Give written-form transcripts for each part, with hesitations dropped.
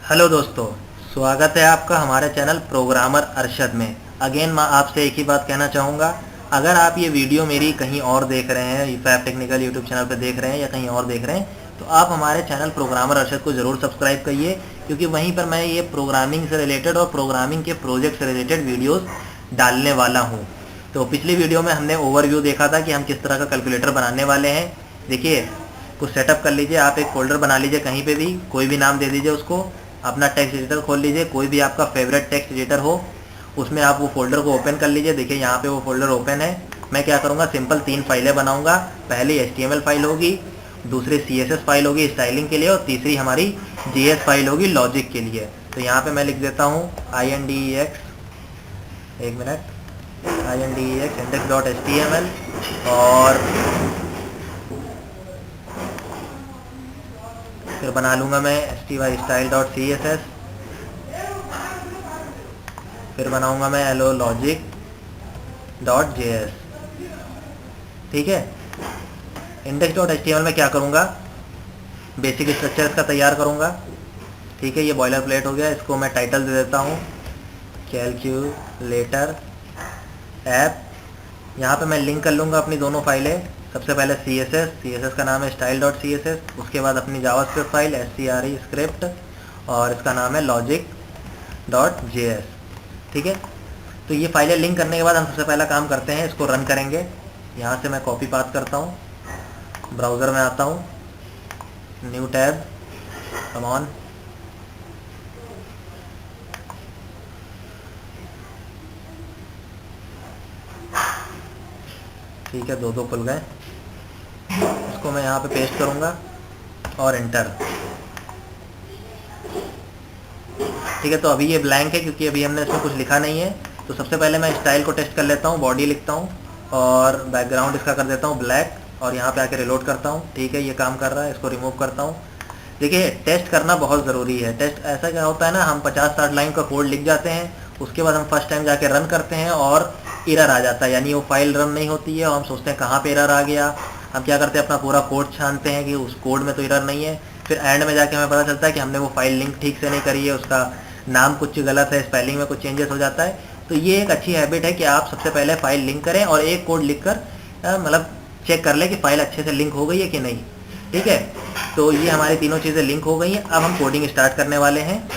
Hello दोस्तों, स्वागत है आपका हमारे चैनल प्रोग्रामर अरशद में। अगेन मैं आपसे एक ही बात कहना चाहूँगा, अगर आप ये वीडियो मेरी कहीं और देख रहे हैं, फैब टेक्निकल यूट्यूब चैनल पर देख रहे हैं या कहीं और देख रहे हैं, तो आप हमारे चैनल प्रोग्रामर अरशद को ज़रूर सब्सक्राइब करिए, क्योंकि वहीं पर मैं ये प्रोग्रामिंग से रिलेटेड और प्रोग्रामिंग के प्रोजेक्ट से रिलेटेड वीडियोज़ डालने वाला हूँ। तो पिछली वीडियो में हमने ओवरव्यू देखा था कि हम किस तरह का कैलकुलेटर बनाने वाले हैं। देखिए, कुछ सेटअप कर लीजिए, आप एक फोल्डर बना लीजिए, कहीं पे भी कोई भी नाम दे दीजिए उसको। अपना टेक्स्ट एडिटर खोल लीजिए, कोई भी आपका फेवरेट टेक्स्ट एडिटर हो, उसमें आप वो फोल्डर को ओपन कर लीजिए। देखिए यहाँ पे वो फोल्डर ओपन है। मैं क्या करूँगा, सिंपल 3 फाइलें बनाऊँगा। पहली HTML फाइल होगी, दूसरी CSS फाइल होगी स्टाइलिंग के लिए, और तीसरी हमारी JS फाइल होगी लॉजिक के लिए। तो यहाँ पे मैं लिख देता हूँ INDEX, एक मिनट, INDEX index.html, और फिर बना लूँगा मैं style.css, फिर बनाऊँगा मैं hello logic.js। ठीक है, index.html में क्या करूँगा, बेसिक स्ट्रक्चर इसका तैयार करूँगा। ठीक है, ये बॉयलर प्लेट हो गया। इसको मैं टाइटल दे देता हूँ कैलकुलेटर ऐप। यहाँ पे मैं लिंक कर लूँगा अपनी दोनों फाइलें। सबसे पहले CSS का नाम है style.css, उसके बाद अपनी जावास्क्रिप्ट फाइल SCRE स्क्रिप्ट, और इसका नाम है logic.js। ठीक है, तो ये फाइलें लिंक करने के बाद हम सबसे पहला काम करते हैं, इसको रन करेंगे। यहाँ से मैं कॉपी पास्ट करता हूँ, ब्राउज़र में आता हूँ, न्यू टैब, कम ऑन। ठीक है, दो खुल गए। इसको मैं यहाँ पे पेस्ट करूँगा और एंटर। ठीक है, तो अभी ये ब्लैंक है क्योंकि अभी हमने इसमें कुछ लिखा नहीं है। तो सबसे पहले मैं स्टाइल को टेस्ट कर लेता हूँ, बॉडी लिखता हूँ और बैकग्राउंड इसका कर देता हूँ ब्लैक, और यहाँ पे आके रिलोड करता हूँ। ठीक है, ये काम कर रहा है, इसको रिमूव करता हूँ। देखिए, टेस्ट करना बहुत ज़रूरी है। टेस्ट ऐसा क्या होता है ना, हम 50-60 लाइन का कोड लिख जाते हैं, उसके बाद हम फर्स्ट टाइम जाके रन करते हैं और एरर आ जाता है, यानी वो फाइल रन नहीं होती है और हम सोचते हैं कहाँ पे एरर आ गया। हम क्या करते हैं, अपना पूरा कोड छानते हैं कि उस कोड में तो एरर नहीं है। फिर एंड में जाके हमें पता चलता है कि हमने वो फाइल लिंक ठीक से नहीं करी है, उसका नाम कुछ गलत है, स्पेलिंग में कुछ चेंजेस हो जाता है। तो ये एक अच्छी हैबिट है कि आप सबसे पहले फाइल लिंक करें और एक कोड लिख कर मतलब चेक कर लें कि फाइल अच्छे से लिंक हो गई है कि नहीं। ठीक है, तो ये हमारी तीनों चीज़ें लिंक हो गई हैं। अब हम कोडिंग स्टार्ट करने वाले हैं।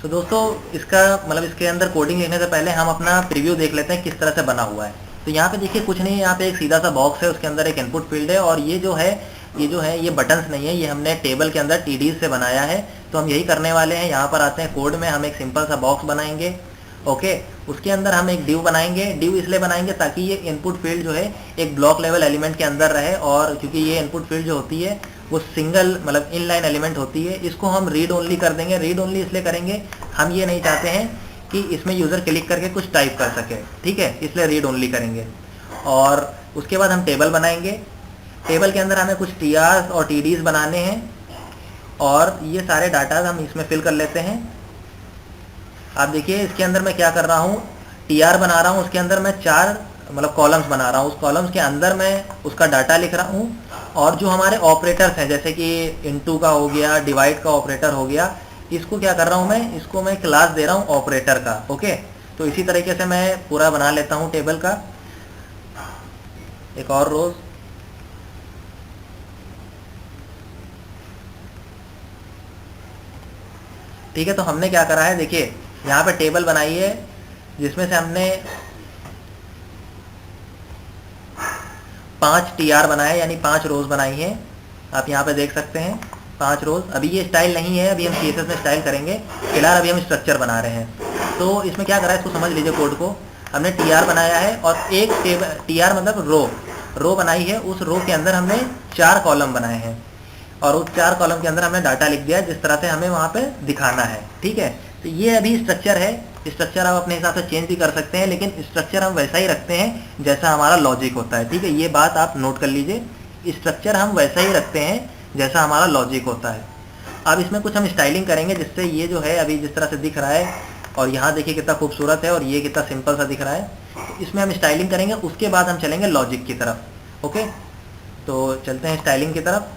तो दोस्तों, इसका मतलब इसके अंदर कोडिंग लिखने से पहले हम अपना प्रीव्यू देख लेते हैं किस तरह से बना हुआ है। तो यहाँ पे देखिए कुछ नहीं है, यहाँ पे एक सीधा सा बॉक्स है, उसके अंदर एक इनपुट फील्ड है, और ये जो है ये बटन्स नहीं है, ये हमने टेबल के अंदर TDs से बनाया है। तो हम यही करने वाले हैं। यहाँ पर आते हैं कोड में, हम एक सिंपल सा बॉक्स बनाएंगे। ओके, उसके अंदर हम एक डिव बनाएंगे। डिव इसलिए बनाएंगे ताकि ये इनपुट फील्ड जो है एक ब्लॉक लेवल एलिमेंट के अंदर रहे, और क्योंकि ये इनपुट फील्ड जो होती है वो सिंगल मतलब इनलाइन एलिमेंट होती है, इसको हम रीड ओनली कर देंगे। रीड ओनली इसलिए करेंगे, हम ये नहीं चाहते हैं कि इसमें यूज़र क्लिक करके कुछ टाइप कर सके। ठीक है, इसलिए रीड ओनली करेंगे। और उसके बाद हम टेबल बनाएंगे। टेबल के अंदर हमें कुछ TRs और TDs बनाने हैं, और ये सारे डाटा हम इसमें फिल कर लेते हैं। आप देखिए, इसके अंदर मैं क्या कर रहा हूँ, TR बना रहा हूँ, उसके अंदर मैं 4 मतलब कॉलम्स बना रहा हूँ। उस कॉलम्स के अंदर मैं उसका डाटा लिख रहा हूँ, और जो हमारे ऑपरेटर्स हैं जैसे कि इनटू का हो गया, डिवाइड का ऑपरेटर हो गया, इसको क्या कर रहा हूँ मैं, इसको मैं क्लास दे रहा हूँ ऑपरेटर का। ओके, तो इसी तरीके से मैं पूरा बना लेता हूँ टेबल का। एक और रोज, ठीक है। तो हमने क्या करा है, देखिए यहाँ पे टेबल बनाई है जिसमें से हमने 5 TR बनाए, यानी 5 रोज बनाई है। आप यहाँ पे देख सकते हैं 5 रोज। अभी ये स्टाइल नहीं है, अभी हम CSS में स्टाइल करेंगे। फिलहाल अभी हम स्ट्रक्चर बना रहे हैं। तो इसमें क्या करा है, इसको समझ लीजिए। कोड को हमने TR बनाया है, और एक टेबल TR मतलब रो बनाई है। उस रो के अंदर हमने 4 कॉलम बनाए हैं, और उस 4 कॉलम के अंदर हमने डाटा लिख दिया जिस तरह से हमें वहाँ पे दिखाना है। ठीक है, तो ये अभी स्ट्रक्चर है। स्ट्रक्चर आप अपने हिसाब से चेंज भी कर सकते हैं, लेकिन स्ट्रक्चर हम वैसा ही रखते हैं जैसा हमारा लॉजिक होता है। ठीक है, ये बात आप नोट कर लीजिए। स्ट्रक्चर हम वैसा ही रखते हैं जैसा हमारा लॉजिक होता है। अब इसमें कुछ हम स्टाइलिंग करेंगे जिससे ये जो है अभी जिस तरह से दिख रहा है, और यहाँ देखिए कितना खूबसूरत है, और ये कितना सिंपल सा दिख रहा है। तो इसमें हम स्टाइलिंग करेंगे, उसके बाद हम चलेंगे लॉजिक की तरफ। ओके, तो चलते हैं स्टाइलिंग की तरफ।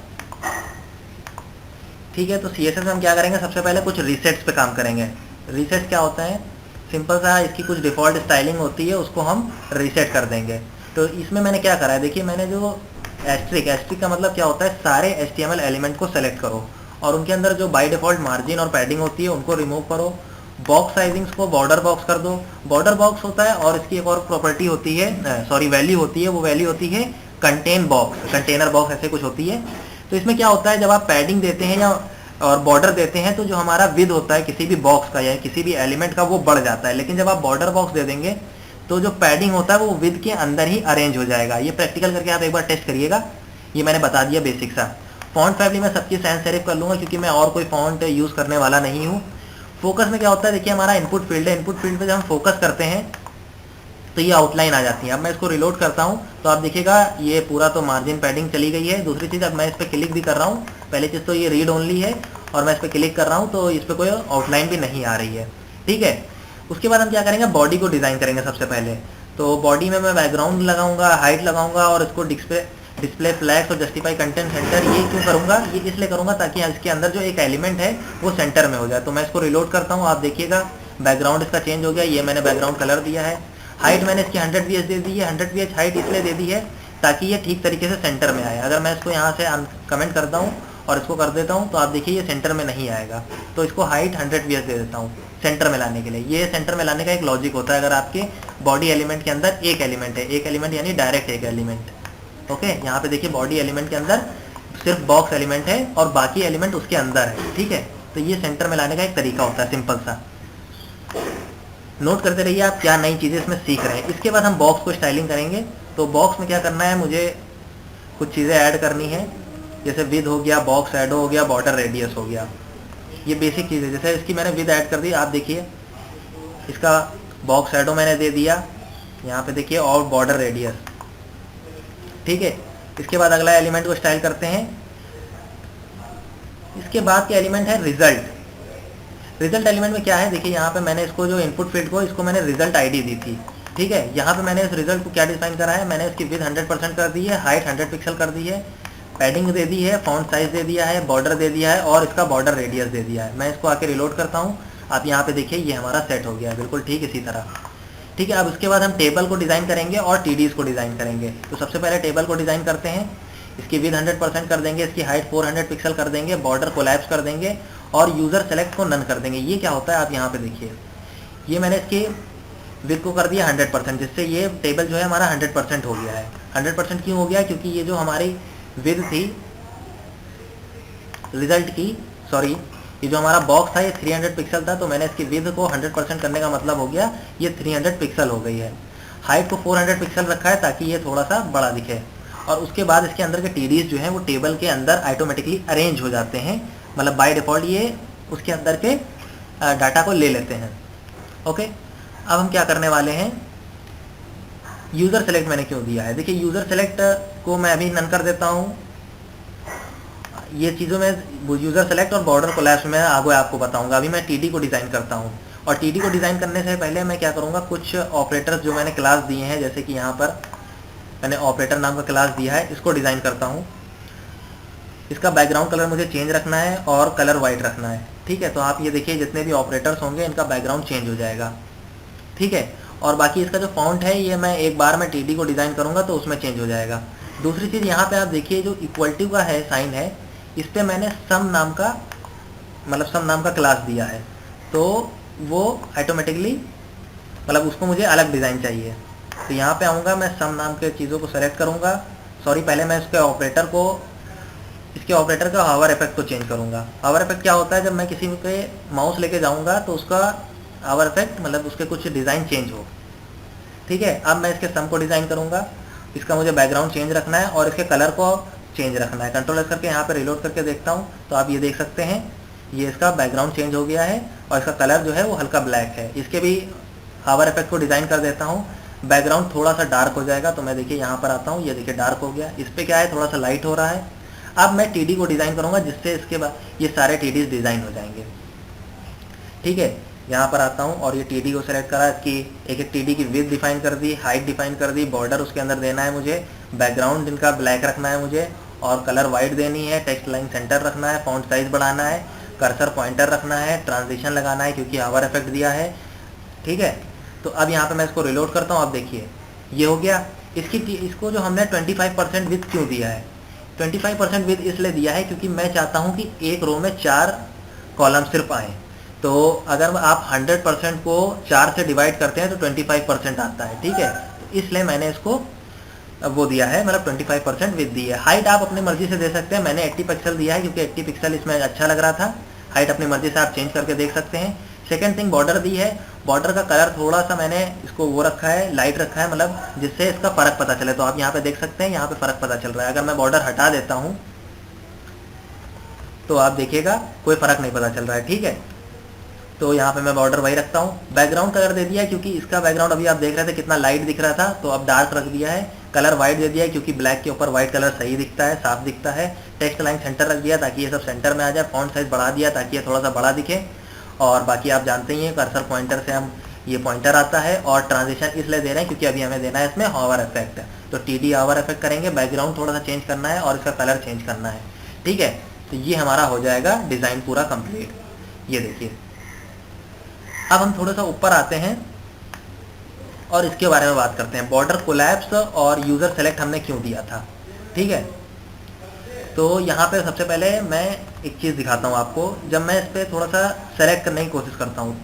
ठीक है, तो CSS में हम क्या करेंगे, सबसे पहले कुछ रीसेट्स पे काम करेंगे। रीसेट क्या होता है, सिंपल सा इसकी कुछ डिफ़ॉल्ट स्टाइलिंग होती है, उसको हम रीसेट कर देंगे। तो इसमें मैंने क्या करा है, देखिए मैंने जो एस्ट्रिक का मतलब क्या होता है, सारे HTML एलिमेंट को सेलेक्ट करो और उनके अंदर जो बाय डिफ़ॉल्ट मार्जिन और पैडिंग होती है उनको रिमूव करो। बॉक्स साइजिंग्स को बॉर्डर बॉक्स कर दो। बॉर्डर बॉक्स होता है और इसकी एक और प्रॉपर्टी होती है, सॉरी वैल्यू होती है, वो वैल्यू होती है कंटेन बॉक्स, कंटेनर बॉक्स ऐसे कुछ होती है। तो इसमें क्या होता है, जब आप पैडिंग देते हैं या और बॉर्डर देते हैं तो जो हमारा विद होता है किसी भी बॉक्स का या किसी भी एलिमेंट का वो बढ़ जाता है, लेकिन जब आप बॉर्डर बॉक्स दे देंगे तो जो पैडिंग होता है वो विद के अंदर ही अरेंज हो जाएगा। ये प्रैक्टिकल करके आप एक बार टेस्ट करिएगा, ये मैंने बता दिया बेसिक सा। फॉन्ट फैमिली में सबकी सैंस सेरिफ कर लूँगा क्योंकि मैं और कोई फॉन्ट यूज़ करने वाला नहीं हूँ। फोकस में क्या होता है, देखिए हमारा इनपुट फील्ड है, इनपुट फील्ड पे जब हम फोकस करते हैं तो ये आउटलाइन आ जाती है। अब मैं इसको रिलोड करता हूँ तो आप देखिएगा ये पूरा तो मार्जिन पैडिंग चली गई है। दूसरी चीज़, अब मैं इस पर क्लिक भी कर रहा हूँ, पहली चीज़ तो ये रीड ओनली है और मैं इस पर क्लिक कर रहा हूँ तो इस पर कोई आउटलाइन भी नहीं आ रही है। ठीक है, उसके बाद हम क्या करेंगे, बॉडी को डिज़ाइन करेंगे सबसे पहले। तो बॉडी में मैं बैकग्राउंड लगाऊंगा, हाइट लगाऊंगा और इसको डिस्प्ले फ्लैग्स और जस्टिफाई कंटेंट सेंटर। ये क्यों करूंगा, ये इसलिए करूंगा ताकि इसके अंदर जो एक एलिमेंट है वो सेंटर में हो जाए। तो मैं इसको रिलोड करता हूँ, आप देखिएगा बैकग्राउंड इसका चेंज हो गया। ये मैंने बैकग्राउंड कलर दिया है। हाइट मैंने इसकी 100 VH दे दी है। 100 VH हाइट इसलिए दे दी है ताकि ये ठीक तरीके से सेंटर में आए। अगर मैं इसको यहाँ से कमेंट करता हूँ और इसको कर देता हूँ तो आप देखिए ये सेंटर में नहीं आएगा। तो इसको हाइट 100 VH दे देता हूँ सेंटर में लाने के लिए। ये सेंटर में लाने का एक लॉजिक होता है। अगर आपके बॉडी एलिमेंट के अंदर एक एलिमेंट है, एक एलिमेंट यानी डायरेक्ट एक एलिमेंट, ओके। यहाँ पे देखिए बॉडी एलिमेंट के अंदर सिर्फ बॉक्स एलिमेंट है और बाकी एलिमेंट उसके अंदर है, ठीक है। तो ये सेंटर में लाने का एक तरीका होता है, सिंपल सा। नोट करते रहिए आप क्या नई चीज़ें इसमें सीख रहे हैं। इसके बाद हम बॉक्स को स्टाइलिंग करेंगे। तो बॉक्स में क्या करना है, मुझे कुछ चीज़ें ऐड करनी है, जैसे विद हो गया, बॉक्स एडो हो गया, बॉर्डर रेडियस हो गया। ये बेसिक चीज़ है। जैसे इसकी मैंने विद ऐड कर दी, आप देखिए इसका बॉक्स एडो मैंने दे दिया यहाँ पे देखिए, और बॉर्डर रेडियस, ठीक है। इसके बाद अगला एलिमेंट को स्टाइल करते हैं। इसके बाद के एलिमेंट है रिजल्ट। रिजल्ट एलिमेंट में क्या है, देखिए यहाँ पे मैंने इसको जो इनपुट फील्ड को, इसको मैंने रिजल्ट आईडी दी थी, ठीक है। यहाँ पे मैंने इस रिजल्ट को क्या डिफाइन करा है, मैंने इसकी विद 100% कर दी है, हाइट 100 पिक्सल कर दी है, पैडिंग दे दी है, फॉन्ट साइज दे दिया है, बॉर्डर दे दिया है और इसका बॉर्डर रेडियस दे दिया है। मैं इसको आके रिलोड करता हूँ, आप यहाँ पे देखिए ये हमारा सेट हो गया है, बिल्कुल ठीक इसी तरह, ठीक है। अब इसके बाद हम टेबल को डिज़ाइन करेंगे और TDs को डिज़ाइन करेंगे। तो सबसे पहले टेबल को डिज़ाइन करते हैं। इसकी विद 100% कर देंगे, इसकी हाइट 400 पिक्सल कर देंगे, बॉर्डर कोलैप्स कर देंगे और यूज़र सेलेक्ट को नन कर देंगे। ये क्या होता है, आप यहाँ पे देखिए, ये मैंने इसकी विद को कर दिया 100%, जिससे ये टेबल जो है हमारा 100% हो गया है। 100% क्यों हो गया, क्योंकि ये जो हमारी विद थी रिजल्ट की, सॉरी, ये जो हमारा बॉक्स था ये 300 पिक्सल था, तो मैंने इसकी विद को 100% करने का मतलब हो गया ये 300 पिक्सल हो गई है। हाइट को 400 पिक्सल रखा है ताकि ये थोड़ा सा बड़ा दिखे। और उसके बाद इसके अंदर के TDs जो हैं वो टेबल के अंदर ऑटोमेटिकली अरेंज हो जाते हैं, मतलब बाय डिफ़ॉल्ट ये उसके अंदर के डाटा को ले लेते हैं, ओके। अब हम क्या करने वाले हैं, यूज़र सेलेक्ट मैंने क्यों दिया है, देखिए यूज़र सेलेक्ट को मैं अभी नन कर देता हूँ। ये चीज़ों में यूज़र सेलेक्ट और बॉर्डर कोलैप्स में आगे आपको बताऊंगा। अभी मैं TD को डिज़ाइन करता हूँ और TD को डिज़ाइन करने से पहले मैं क्या करूँगा, कुछ ऑपरेटर्स जो मैंने क्लास दिए हैं, जैसे कि यहाँ पर मैंने ऑपरेटर नाम का क्लास दिया है, इसको डिज़ाइन करता हूँ। इसका बैकग्राउंड कलर मुझे चेंज रखना है और कलर वाइट रखना है, ठीक है। तो आप ये देखिए जितने भी ऑपरेटर्स होंगे इनका बैकग्राउंड चेंज हो जाएगा, ठीक है। और बाकी इसका जो फॉन्ट है ये मैं एक बार में TD को डिज़ाइन करूँगा तो उसमें चेंज हो जाएगा। दूसरी चीज़ यहाँ पे आप देखिए जो इक्वल टू का है साइन है, इस पर मैंने सम नाम का, मतलब सम नाम का क्लास दिया है, तो वो ऑटोमेटिकली, मतलब उसको मुझे अलग डिज़ाइन चाहिए। तो यहाँ पे आऊँगा, मैं सम नाम के चीज़ों को सेलेक्ट करूँगा, सॉरी पहले मैं इसके ऑपरेटर को, इसके ऑपरेटर का हावर इफेक्ट को चेंज करूँगा। हावर इफेक्ट क्या होता है, जब मैं किसी पे माउस लेके जाऊँगा तो उसका हावर इफेक्ट मतलब उसके कुछ डिज़ाइन चेंज हो, ठीक है। अब मैं इसके सम को डिज़ाइन करूँगा, इसका मुझे बैकग्राउंड चेंज रखना है और इसके कलर को चेंज रखना है। कंट्रोल एस करके यहाँ पे रिलोड करके देखता हूँ तो आप ये देख सकते हैं ये इसका बैकग्राउंड चेंज हो गया है और इसका कलर जो है वो हल्का ब्लैक है। इसके भी हावर इफेक्ट को डिज़ाइन कर देता हूँ, बैकग्राउंड थोड़ा सा डार्क हो जाएगा। तो मैं देखिए यहाँ पर आता हूँ, ये देखिए डार्क हो गया, इस पर क्या है थोड़ा सा लाइट हो रहा है। अब मैं TD को डिज़ाइन करूँगा जिससे इसके बाद ये सारे TDs डिज़ाइन हो जाएंगे, ठीक है। यहाँ पर आता हूँ और ये TD को सेलेक्ट करा, इसकी एक TD की विड्थ डिफाइन कर दी, हाइट डिफाइन कर दी, बॉर्डर उसके अंदर देना है मुझे, बैकग्राउंड इनका ब्लैक रखना है मुझे और कलर वाइट देनी है, टेक्स्ट लाइन सेंटर रखना है, फॉन्ट साइज बढ़ाना है, कर्सर पॉइंटर रखना है, ट्रांजिशन लगाना है क्योंकि हावर इफेक्ट दिया है, ठीक है। तो अब यहाँ पे मैं इसको रिलोड करता हूँ, आप देखिए ये हो गया। इसको जो हमने 25% विथ क्यों दिया है, 25% विथ इसलिए दिया है क्योंकि मैं चाहता हूँ कि एक रो में 4 कॉलम सिर्फ आए। तो अगर आप 100% को 4 से डिवाइड करते हैं तो 25% आता है, ठीक है। तो इसलिए मैंने इसको वो दिया है, मतलब 25% विथ दी है। हाइट आप अपनी मर्जी से दे सकते हैं, मैंने 80 पिक्सल दिया है क्योंकि 80 पिक्सल इसमें अच्छा लग रहा था। हाइट अपनी मर्जी से आप चेंज करके देख सकते हैं। सेकंड थिंग, बॉर्डर दी है, बॉर्डर का कलर थोड़ा सा मैंने इसको वो रखा है, लाइट रखा है, मतलब जिससे इसका फ़र्क पता चले। तो आप यहाँ पे देख सकते हैं, यहाँ पे फ़र्क पता चल रहा है। अगर मैं बॉर्डर हटा देता हूँ तो आप देखिएगा कोई फ़र्क नहीं पता चल रहा है, ठीक है। तो यहाँ पे मैं बॉर्डर वही रखता हूँ। बैकग्राउंड कलर दे दिया है क्योंकि इसका बैकग्राउंड अभी आप देख रहे थे कितना लाइट दिख रहा था, तो अब डार्क रख दिया है। कलर वाइट दे दिया है क्योंकि ब्लैक के ऊपर वाइट कलर सही दिखता है, साफ दिखता है। टेक्स्ट लाइन सेंटर रख दिया ताकि ये सब सेंटर में आ जाए। फॉन्ट साइज बढ़ा दिया ताकि ये थोड़ा सा बड़ा दिखे। और बाकी आप जानते ही हैं, कर्सर पॉइंटर से हम ये पॉइंटर आता है। और ट्रांजिशन इसलिए दे रहे हैं क्योंकि अभी हमें देना है इसमें हावर इफेक्ट, तो TD हावर इफेक्ट करेंगे। बैकग्राउंड थोड़ा सा चेंज करना है और इसका कलर चेंज करना है, ठीक है। तो ये हमारा हो जाएगा डिज़ाइन पूरा कंप्लीट। ये देखिए, अब हम थोड़ा सा ऊपर आते हैं और इसके बारे में बात करते हैं। बॉर्डर कोलैप्स और यूज़र सेलेक्ट हमने क्यों दिया था, ठीक है। तो यहाँ पे सबसे पहले मैं एक चीज़ दिखाता हूँ आपको। जब मैं इस पर थोड़ा सा सेलेक्ट करने की कोशिश करता हूँ,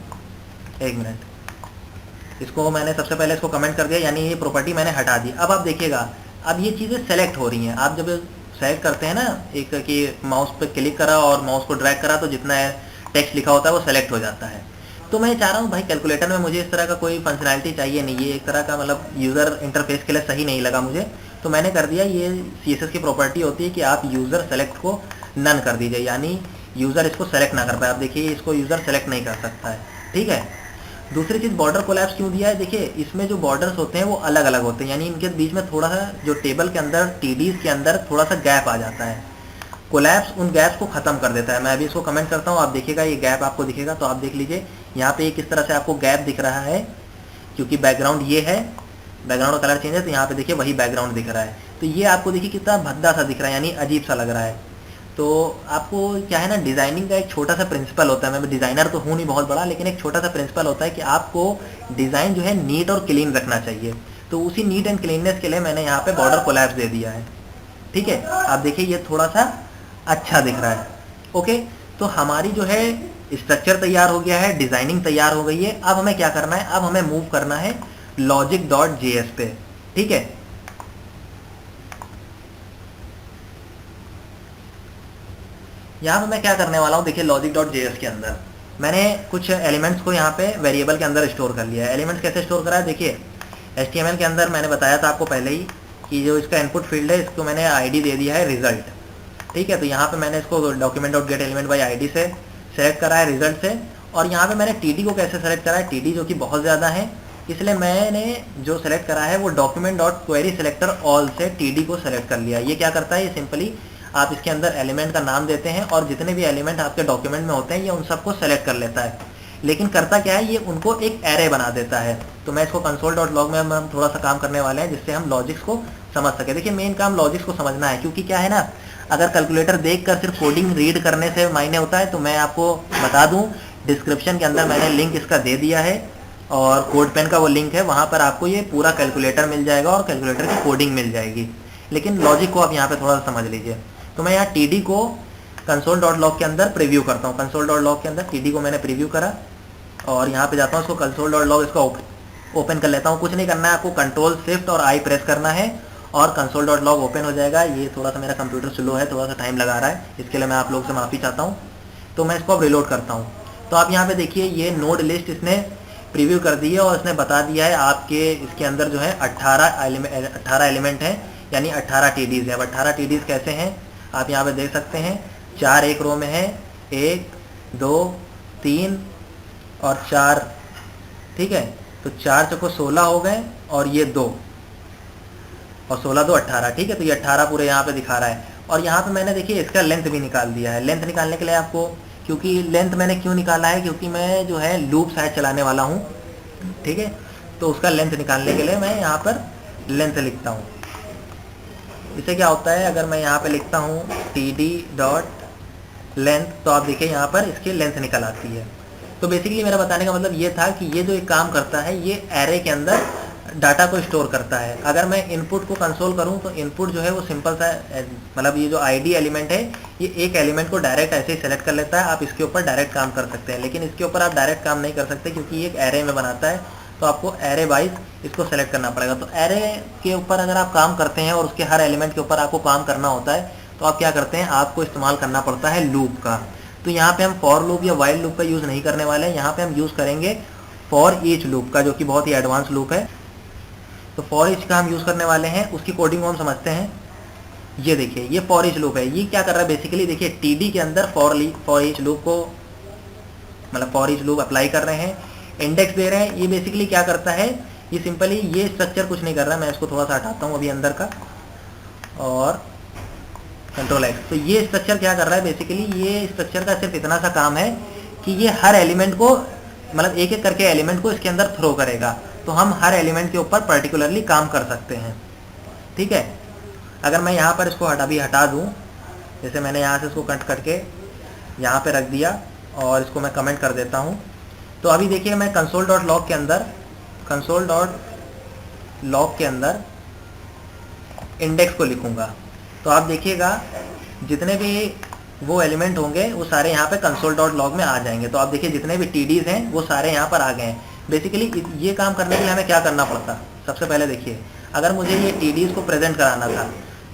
एक मिनट, इसको मैंने सबसे पहले इसको कमेंट कर दिया, यानी ये प्रॉपर्टी मैंने हटा दी। अब आप देखिएगा, अब ये चीज़ें सेलेक्ट हो रही हैं। आप जब सेलेक्ट करते हैं ना, एक कि माउस पे क्लिक करा और माउस को ड्रैग करा तो जितना टेक्स्ट लिखा होता है वो सेलेक्ट हो जाता है। तो मैं चाह रहा हूँ भाई, कैलकुलेटर में मुझे इस तरह का कोई फंक्शनैलिटी चाहिए नहीं, ये एक तरह का मतलब यूज़र इंटरफेस के लिए सही नहीं लगा मुझे। तो मैंने कर दिया, ये CSS की प्रॉपर्टी होती है कि आप यूज़र सेलेक्ट को नन कर दीजिए, यानी यूज़र इसको सेलेक्ट ना कर पाए। आप देखिए इसको यूज़र सेलेक्ट नहीं कर सकता है, ठीक है। दूसरी चीज़, बॉर्डर कोलैप्स क्यों दिया है, देखिए इसमें जो बॉर्डर्स होते हैं वो अलग अलग होते हैं, यानी इनके बीच में थोड़ा सा जो टेबल के अंदर TDs के अंदर थोड़ा सा गैप आ जाता है। कोलैप्स उन गैप्स को ख़त्म कर देता है। मैं अभी इसको कमेंट करता हूँ, आप देखिएगा ये गैप आपको दिखेगा। तो आप देख लीजिए यहाँ पे किस तरह से आपको गैप दिख रहा है, क्योंकि बैकग्राउंड ये है, बैकग्राउंड का कलर चेंज है, तो यहाँ पे देखिए वही बैकग्राउंड दिख रहा है। तो ये आपको देखिए कितना भद्दा सा दिख रहा है, यानी अजीब सा लग रहा है। तो आपको क्या है ना, डिज़ाइनिंग का एक छोटा सा प्रिंसिपल होता है। मैं डिज़ाइनर तो हूँ नहीं बहुत बड़ा, लेकिन एक छोटा सा प्रिंसिपल होता है कि आपको डिज़ाइन जो है नीट और क्लीन रखना चाहिए। तो उसी नीट एंड क्लीननेस के लिए मैंने यहाँ पे बॉर्डर कोलैप्स दे दिया है, ठीक है। आप देखिए ये थोड़ा सा अच्छा दिख रहा है, ओके। तो हमारी जो है स्ट्रक्चर तैयार हो गया है, डिज़ाइनिंग तैयार हो गई है। अब हमें क्या करना है, अब हमें मूव करना है logic.js पे, ठीक है। यहाँ पे मैं क्या करने वाला हूँ, देखिए logic.js के अंदर मैंने कुछ एलिमेंट्स को यहाँ पे वेरिएबल के अंदर स्टोर कर लिया है। एलिमेंट्स कैसे स्टोर करा है, देखिए HTML के अंदर मैंने बताया था आपको पहले ही कि जो इसका इनपुट फील्ड है, इसको मैंने ID दे दिया है रिजल्ट, ठीक है। तो यहाँ पे मैंने इसको document.get element by ID से सेलेक्ट करा है, रिजल्ट से। और यहाँ पे मैंने TD को कैसे सेलेक्ट करा है, TD जो कि बहुत ज़्यादा है, इसलिए मैंने जो सेलेक्ट करा है वो document.query_selector all से TD को सेलेक्ट कर लिया। ये क्या करता है, ये सिंपली आप इसके अंदर एलिमेंट का नाम देते हैं और जितने भी एलिमेंट आपके डॉक्यूमेंट में होते हैं ये उन सबको सेलेक्ट कर लेता है। लेकिन करता क्या है, ये उनको एक एरे बना देता है। तो मैं इसको console.log में हम थोड़ा सा काम करने वाले हैं जिससे हम लॉजिक्स को समझ सके। देखिए मेन काम लॉजिक्स को समझना है, क्योंकि क्या है ना, अगर कैलकुलेटर देखकर सिर्फ कोडिंग रीड करने से मायने होता है। तो मैं आपको बता दूं, डिस्क्रिप्शन के अंदर मैंने लिंक इसका दे दिया है और कोड पेन का वो लिंक है, वहाँ पर आपको ये पूरा कैलकुलेटर मिल जाएगा और कैलकुलेटर की कोडिंग मिल जाएगी। लेकिन लॉजिक को आप यहाँ पे थोड़ा सा समझ लीजिए। तो मैं यहाँ TD को console.log के अंदर प्रीव्यू करता हूँ। console.log के अंदर TD को मैंने प्रीव्यू करा और यहाँ पे जाता हूँ, इसको console.log इसका ओपन कर लेता हूँ। कुछ नहीं करना है आपको, कंट्रोल शिफ्ट और I प्रेस करना है और console.log ओपन हो जाएगा। ये थोड़ा सा मेरा कंप्यूटर स्लो है, थोड़ा सा टाइम लगा रहा है, इसके लिए मैं आप लोग से माफ़ी चाहता हूँ। तो मैं इसको अब रिलोड करता हूँ। तो आप यहाँ पे देखिए ये नोड लिस्ट इसने प्रीव्यू कर दी है और इसने बता दिया है आपके इसके अंदर जो है 18 एलिमेंट हैं, यानी 18 TDs है। अब 18 TDs कैसे हैं आप यहाँ पे देख सकते हैं। 4 एक रो में है, 1 2 3 और 4, ठीक है। तो 4 चौको 16 हो गए और ये 2 और 16 2 18, ठीक है। तो ये 18 पूरे यहाँ पे दिखा रहा है। और यहाँ पे मैंने देखिए इसका लेंथ भी निकाल दिया है। लेंथ निकालने के लिए आपको, क्योंकि लेंथ मैंने क्यों निकाला है, क्योंकि मैं जो है लूप शायद चलाने वाला हूँ, ठीक है। तो उसका लेंथ निकालने के लिए मैं यहाँ पर लेंथ लिखता हूँ, इससे क्या होता है, अगर मैं यहाँ पे लिखता हूँ td लेंथ, तो आप देखिए यहाँ पर इसकी लेंथ निकल आती है। तो बेसिकली मेरा बताने का मतलब ये था कि ये जो एक काम करता है, ये एरे के अंदर डाटा को स्टोर करता है। अगर मैं इनपुट को कंसोल करूं तो इनपुट जो है वो सिंपल सा, मतलब ये जो आईडी एलिमेंट है, ये एक एलिमेंट को डायरेक्ट ऐसे ही सेलेक्ट कर लेता है। आप इसके ऊपर डायरेक्ट काम कर सकते हैं, लेकिन इसके ऊपर आप डायरेक्ट काम नहीं कर सकते क्योंकि ये एक एरे में बनाता है, तो आपको एरे वाइज इसको सेलेक्ट करना पड़ेगा। तो एरे के ऊपर अगर आप काम करते हैं और उसके हर एलिमेंट के ऊपर आपको काम करना होता है, तो आप क्या करते हैं, आपको इस्तेमाल करना पड़ता है लूप का। तो यहाँ पे हम फॉर लूप या वाइल लूप का यूज़ नहीं करने वाले हैं, यहाँ पे हम यूज़ करेंगे फॉर ईच लूप का, जो कि बहुत ही एडवांस लूप है। तो फॉर ईच का हम यूज़ करने वाले हैं, उसकी कोडिंग को हम समझते हैं। ये देखिए, ये फॉर ईच लूप है। ये क्या कर रहा है बेसिकली, देखिए टीडी के अंदर फॉर ईच लूप को, मतलब फॉर ईच लूप अप्लाई कर रहे हैं, इंडेक्स दे रहे हैं। ये बेसिकली क्या करता है, ये सिंपली ये स्ट्रक्चर कुछ नहीं कर रहा है। मैं इसको थोड़ा सा हटाता हूँ अभी अंदर का, और कंट्रोल एक्स। तो ये स्ट्रक्चर क्या कर रहा है बेसिकली, ये स्ट्रक्चर का सिर्फ इतना सा काम है कि ये हर एलिमेंट को, मतलब एक एक करके एलिमेंट को इसके अंदर थ्रो करेगा। तो हम हर एलिमेंट के ऊपर पर्टिकुलरली काम कर सकते हैं, ठीक है। अगर मैं यहाँ पर इसको हटा दूँ, जैसे मैंने यहाँ से इसको कट करके यहाँ पे रख दिया और इसको मैं कमेंट कर देता हूँ, तो अभी देखिए मैं console.log के अंदर इंडेक्स को लिखूँगा, तो आप देखिएगा जितने भी वो एलिमेंट होंगे वो सारे यहाँ पे console.log में आ जाएंगे। तो आप देखिए जितने भी TDs हैं वो सारे यहाँ पर आ गए हैं। बेसिकली ये काम करने के लिए हमें क्या करना पड़ता, सबसे पहले देखिए, अगर मुझे ये TDs को प्रेजेंट कराना था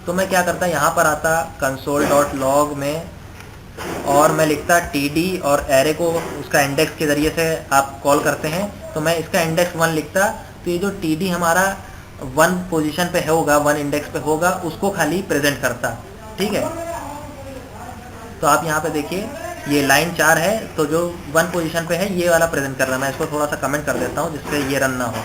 तो मैं क्या करता, यहाँ पर आता console.log में और मैं लिखता TD और एरे को उसका इंडेक्स के ज़रिए से आप कॉल करते हैं, तो मैं इसका इंडेक्स 1 लिखता। तो ये जो TD हमारा 1 पोजीशन पे होगा, 1 इंडेक्स पे होगा, उसको खाली प्रेजेंट करता, ठीक है। तो आप यहाँ पे देखिए ये लाइन 4 है, तो जो 1 पोजीशन पे है ये वाला प्रेजेंट कर रहा है। मैं इसको थोड़ा सा कमेंट कर देता हूँ जिससे ये रन ना हो,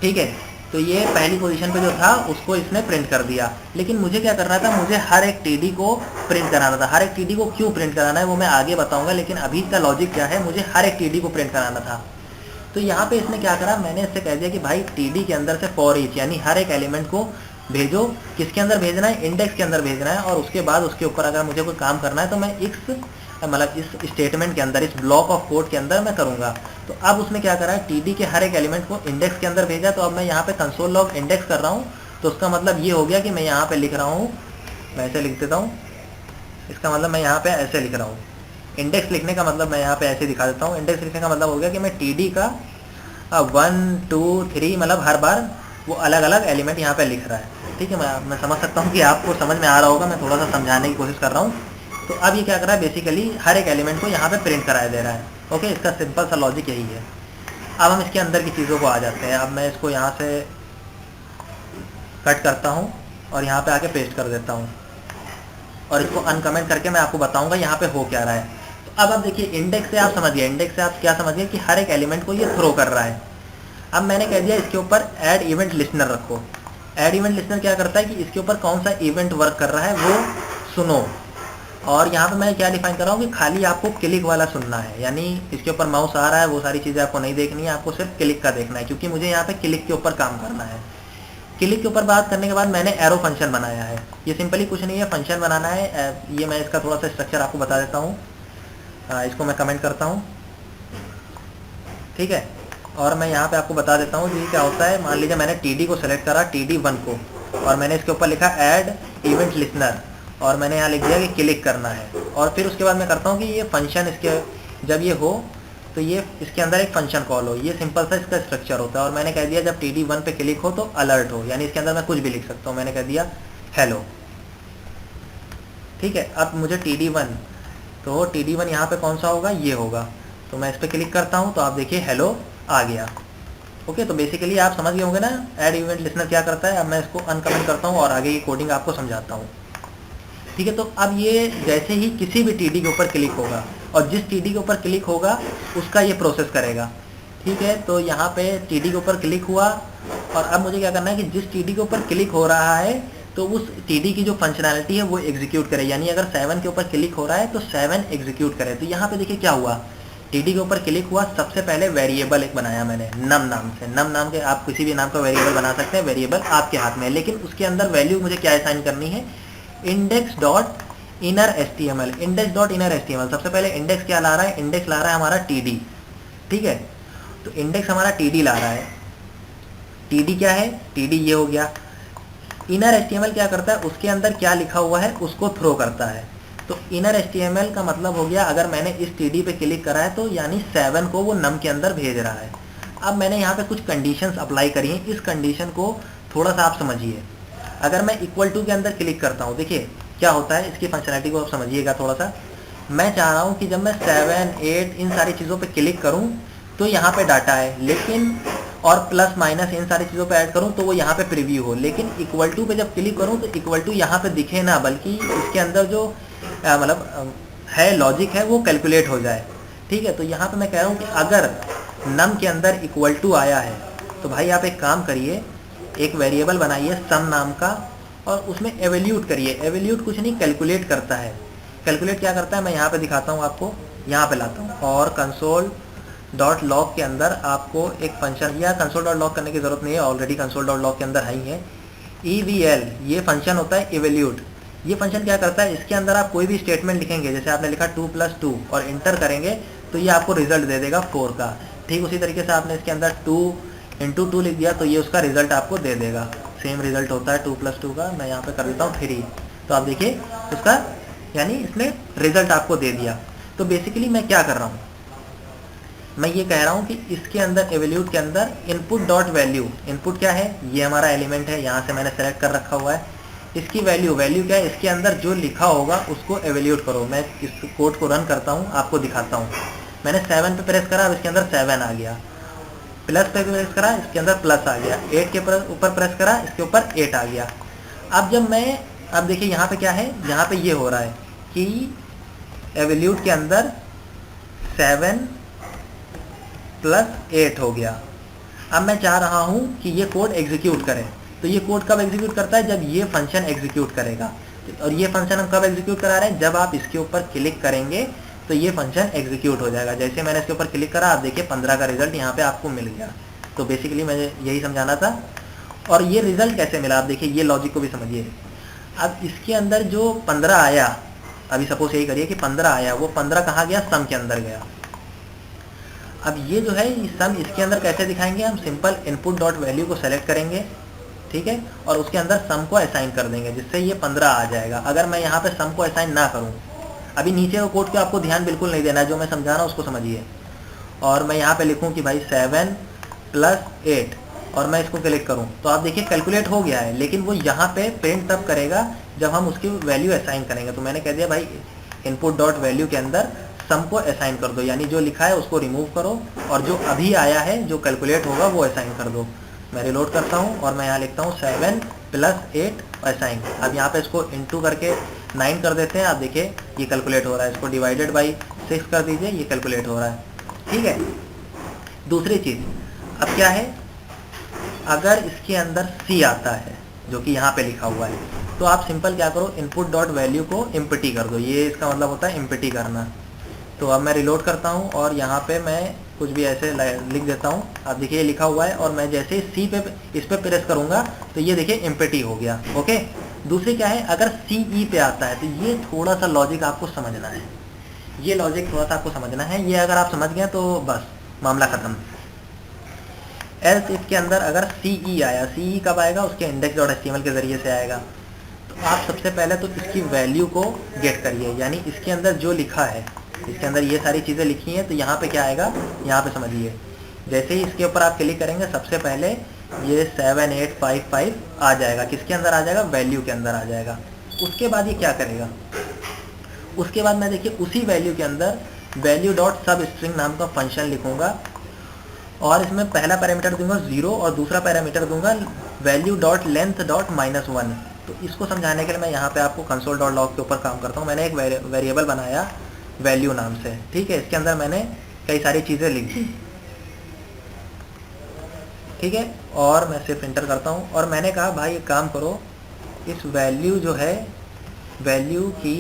ठीक है। तो ये पहली पोजीशन पे जो था उसको इसने प्रिंट कर दिया, लेकिन मुझे क्या करना था, मुझे हर एक TD को प्रिंट कराना था। हर एक TD को क्यों प्रिंट कराना है वो मैं आगे बताऊंगा, लेकिन अभी का लॉजिक क्या है, मुझे हर एक TD को प्रिंट कराना था। तो यहाँ पे इसने क्या करा, मैंने इससे कह दिया कि भाई TD के अंदर से फॉर ईच, यानी हर एक एलिमेंट को भेजो। किसके अंदर भेजना है, इंडेक्स के अंदर भेजना है, और उसके बाद उसके ऊपर अगर मुझे कोई काम करना है तो मैं इस स्टेटमेंट के अंदर, इस ब्लॉक ऑफ कोड के अंदर मैं करूँगा। तो अब उसने क्या करा है, TD के हर एक एलिमेंट को इंडेक्स के अंदर भेजा। तो अब मैं यहाँ पे console.log इंडेक्स कर रहा हूँ, तो उसका मतलब ये हो गया कि मैं यहाँ पे लिख रहा हूँ, मैं ऐसे लिख देता हूँ, इसका मतलब मैं यहाँ पे ऐसे लिख रहा हूँ। इंडेक्स लिखने का मतलब मैं यहाँ पे ऐसे दिखा देता हूँ। इंडेक्स लिखने का मतलब हो गया कि मैं TD का 1 2 3 मतलब हर बार वो अलग अलग एलिमेंट यहाँ पे लिख रहा है, ठीक है। मैं समझ सकता हूँ कि आपको समझ में आ रहा होगा, मैं थोड़ा सा समझाने की कोशिश कर रहा हूँ। तो अब ये क्या कर रहा है, बेसिकली हर एक एलिमेंट को यहाँ पे प्रिंट कराया दे रहा है, ओके। इसका सिंपल सा लॉजिक यही है। अब हम इसके अंदर की चीज़ों को आ जाते हैं। अब मैं इसको यहाँ से कट करता हूँ और यहाँ पे आके पेस्ट कर देता हूँ, और इसको अनकमेंट करके मैं आपको बताऊँगा यहाँ पे हो क्या रहा है। तो अब देखिए, इंडेक्स से आप समझ गए, इंडेक्स से आप क्या समझ गए कि हर एक एलिमेंट को ये थ्रो कर रहा है। अब मैंने कह दिया इसके ऊपर ऐड इवेंट लिस्टनर रखो। ऐड इवेंट लिस्टनर क्या करता है कि इसके ऊपर कौन सा इवेंट वर्क कर रहा है वो सुनो। और यहाँ पे मैं क्या डिफाइन कर रहा हूँ कि खाली आपको क्लिक वाला सुनना है, यानी इसके ऊपर माउस आ रहा है वो सारी चीज़ें आपको नहीं देखनी है, आपको सिर्फ क्लिक का देखना है, क्योंकि मुझे यहाँ पे क्लिक के ऊपर काम करना है। क्लिक के ऊपर बात करने के बाद मैंने एरो फंक्शन बनाया है। ये सिंपली कुछ नहीं है, फंक्शन बनाना है। ये मैं इसका थोड़ा सा स्ट्रक्चर आपको बता देता हूँ। इसको मैं कमेंट करता हूँ, ठीक है। और मैं यहाँ पे आपको बता देता हूँ कि क्या होता है। मान लीजिए मैंने TD को सेलेक्ट करा, TD1 को, और मैंने इसके ऊपर लिखा ऐड इवेंट लिस्टनर, और मैंने यहाँ लिख दिया कि क्लिक करना है। और फिर उसके बाद मैं करता हूँ कि ये फंक्शन इसके जब ये हो तो ये इसके अंदर एक फंक्शन कॉल हो। ये सिंपल सा इसका स्ट्रक्चर होता है। और मैंने कह दिया जब TD1 पे क्लिक हो तो अलर्ट हो, यानी इसके अंदर मैं कुछ भी लिख सकता हूँ। मैंने कह दिया हेलो, ठीक है। अब मुझे TD1, तो TD1 यहाँ पे कौन सा होगा, ये होगा। तो मैं इस पर क्लिक करता हूँ तो आप देखिए हेलो आ गया, ओके। तो बेसिकली आप समझ गए होंगे ना ऐड इवेंट लिस्टनर क्या करता है। अब मैं इसको अनकमेंट करता हूँ और आगे की कोडिंग आपको समझाता हूँ, ठीक है। तो अब ये जैसे ही किसी भी TD के ऊपर क्लिक होगा, और जिस TD के ऊपर क्लिक होगा उसका ये प्रोसेस करेगा, ठीक है। तो यहाँ पे TD के ऊपर क्लिक हुआ, और अब मुझे क्या करना है कि जिस TD के ऊपर क्लिक हो रहा है तो उस TD की जो फंक्शनैलिटी है वो एग्जीक्यूट करे। यानी अगर 7 के ऊपर क्लिक हो रहा है तो 7 एग्जीक्यूट करे। तो यहाँ पे देखिए क्या हुआ, टीडी के ऊपर क्लिक हुआ, सबसे पहले वेरिएबल एक बनाया मैंने नम नाम से। नम नाम के आप किसी भी नाम का वेरिएबल बना सकते हैं, वेरिएबल आपके हाथ में है, लेकिन उसके अंदर वैल्यू मुझे क्या असाइन करनी है, index dot inner HTML. Index dot inner HTML, सबसे पहले इंडेक्स क्या ला रहा है, इंडेक्स ला रहा है हमारा टीडी, ठीक है। तो इंडेक्स हमारा टीडी ला रहा है। टीडी क्या है, टीडी ये हो गया। इनर एचटीएमएल क्या करता है, उसके अंदर क्या लिखा हुआ है उसको थ्रो करता है। तो इनर एचटीएमएल का मतलब हो गया, अगर मैंने इस टीडी पे क्लिक करा है तो यानी 7 को वो नम के अंदर भेज रहा है। अब मैंने यहाँ पे कुछ कंडीशंस अप्लाई करी हैं, इस कंडीशन को थोड़ा सा आप समझिए। अगर मैं इक्वल टू के अंदर क्लिक करता हूँ, देखिए क्या होता है, इसकी फंक्शनैलिटी को आप समझिएगा थोड़ा सा। मैं चाह रहा हूँ कि जब मैं 7, 8 इन सारी चीज़ों पे क्लिक करूँ तो यहाँ पे डाटा है, लेकिन और प्लस माइनस इन सारी चीज़ों पे ऐड करूँ तो वो यहाँ पे प्रीव्यू हो, लेकिन इक्वल टू पे जब क्लिक करूँ तो इक्वल टू यहाँ पे दिखे ना, बल्कि इसके अंदर जो मतलब है लॉजिक है वो कैलकुलेट हो जाए, ठीक है। तो यहाँ पे मैं कह रहा हूँ कि अगर नम के अंदर इक्वल टू आया है तो भाई आप एक काम करिए, एक वेरिएबल बनाइए सम नाम का और उसमें एवेल्यूट करिए। एवेल्यूट कुछ नहीं, कैलकुलेट करता है। कैलकुलेट क्या करता है, मैं यहाँ पे दिखाता हूँ आपको, यहाँ पे लाता हूँ और कंसोल डॉट लॉग के अंदर आपको एक फंक्शन, या कंसोल डॉट लॉग करने की जरूरत नहीं है, ऑलरेडी कंसोल डॉट लॉग के अंदर है ही है। EVL ये फंक्शन होता है एवेल्यूट। ये फंक्शन क्या करता है, इसके अंदर आप कोई भी स्टेटमेंट लिखेंगे, जैसे आपने लिखा 2 + 2 और इंटर करेंगे तो ये आपको रिजल्ट दे देगा 4 का। ठीक उसी तरीके से आपने इसके अंदर 2 × 2 लिख दिया तो ये उसका रिजल्ट आपको दे देगा। सेम रिजल्ट होता है 2 + 2 का। मैं यहाँ पे कर देता हूँ 3, तो आप देखिए उसका यानी इसने रिजल्ट आपको दे दिया। तो बेसिकली मैं क्या कर रहा हूँ, मैं ये कह रहा हूँ कि इसके अंदर एवेल्यूट के अंदर इनपुट डॉट वैल्यू, इनपुट क्या है, ये हमारा एलिमेंट है, यहाँ से मैंने सेलेक्ट कर रखा हुआ है। इसकी वैल्यू, वैल्यू क्या है, इसके अंदर जो लिखा होगा उसको एवेल्यूट करो। मैं इस कोड को रन करता हूँ, आपको दिखाता हूँ। मैंने 7 पे प्रेस करा, अब इसके अंदर 7 आ गया। प्लस पे प्रेस करा, इसके अंदर प्लस आ गया। 8 के ऊपर प्रेस करा, इसके ऊपर 8 आ गया। अब जब मैं, अब देखिए यहाँ पे क्या है, यहाँ पे ये हो रहा है कि एवेल्यूट के अंदर 7 + 8 हो गया। अब मैं चाह रहा हूँ कि ये कोड एग्जीक्यूट करे, तो ये कोड कब एग्जीक्यूट करता है, जब ये फंक्शन एग्जीक्यूट करेगा। और ये फंक्शन हम कब एग्जीक्यूट करा रहे हैं, जब आप इसके ऊपर क्लिक करेंगे तो ये फंक्शन एग्जीक्यूट हो जाएगा। जैसे मैंने इसके ऊपर क्लिक करा, आप देखिए 15 का रिजल्ट यहाँ पे आपको मिल गया। तो बेसिकली मुझे यही समझाना था। और ये रिजल्ट कैसे मिला, आप देखिए ये लॉजिक को भी समझिए। अब इसके अंदर जो 15 आया, अभी सपोज यही करिए कि 15 आया, वो 15 कहाँ गया, सम के अंदर गया। अब ये जो है सम इसके अंदर कैसे दिखाएंगे, हम सिंपल इनपुट डॉट वैल्यू को सेलेक्ट करेंगे, ठीक है, और उसके अंदर सम को असाइन कर देंगे, जिससे ये 15 आ जाएगा। अगर मैं यहाँ पे सम को असाइन ना करूँ, अभी नीचे वो कोड पे आपको ध्यान बिल्कुल नहीं देना है, जो मैं समझा रहा हूँ उसको समझिए। और मैं यहाँ पे लिखूँ कि भाई 7 + 8 और मैं इसको क्लिक करूँ तो आप देखिए कैलकुलेट हो गया है, लेकिन वो यहाँ पे प्रिंट तब करेगा जब हम उसकी वैल्यू असाइन करेंगे। तो मैंने कह दिया भाई इनपुट डॉट वैल्यू के अंदर सम को असाइन कर दो, यानी जो लिखा है उसको रिमूव करो और जो अभी आया है जो कैलकुलेट होगा वो असाइन कर दो। मैं रिलोड करता हूँ और मैं यहाँ लिखता हूँ 7 + 8 असाइन। अब यहाँ पे इसको इंटू करके 9 कर देते हैं, आप देखिए ये कैलकुलेट हो रहा है। इसको डिवाइडेड बाई 6 कर दीजिए, ये कैलकुलेट हो रहा है, ठीक है। दूसरी चीज़ अब क्या है, अगर इसके अंदर C आता है जो कि यहाँ पे लिखा हुआ है, तो आप सिंपल क्या करो, इनपुट डॉट वैल्यू को एम्प्टी कर दो। ये इसका मतलब होता है एम्प्टी करना। तो अब मैं रिलोड करता हूँ और यहाँ पे मैं कुछ भी ऐसे लिख देता हूँ। आप देखिए ये लिखा हुआ है और मैं जैसे सी पे इस पे प्रेस करूँगा तो ये देखिए एम्प्टी हो गया, ओके। दूसरी क्या है, अगर CE पे आता है तो ये थोड़ा सा लॉजिक आपको समझना है, ये लॉजिक थोड़ा सा आपको समझना है। ये अगर आप समझ गए तो बस मामला ख़त्म। एल्स इसके अंदर अगर CE आया, CE कब आएगा, उसके इंडेक्स डॉट HTML के ज़रिए से आएगा। तो आप सबसे पहले तो इसकी वैल्यू को गेट करिए, यानी इसके अंदर जो लिखा है, इसके अंदर ये सारी चीज़ें लिखी हैं, तो यहाँ पे क्या आएगा, यहाँ पे समझिए। जैसे ही इसके ऊपर आप क्लिक करेंगे सबसे पहले ये 7855 आ जाएगा। किसके अंदर आ जाएगा, वैल्यू के अंदर आ जाएगा। उसके बाद ये क्या करेगा, उसके बाद मैं देखिए उसी वैल्यू के अंदर वैल्यू डॉट सब स्ट्रिंग नाम का फंक्शन लिखूंगा और इसमें पहला पैरामीटर दूंगा 0 और दूसरा पैरामीटर दूंगा वैल्यू डॉट लेंथ डॉट -1। तो इसको समझाने के लिए मैं यहाँ पे आपको कंसोल डॉट लॉग के ऊपर काम करता हूँ। मैंने एक वेरिएबल बनाया वैल्यू नाम से, ठीक है। इसके अंदर मैंने कई सारी चीज़ें लिख दी, ठीक है, और मैं सिर्फ इंटर करता हूँ। और मैंने कहा भाई एक काम करो, इस वैल्यू जो है, वैल्यू की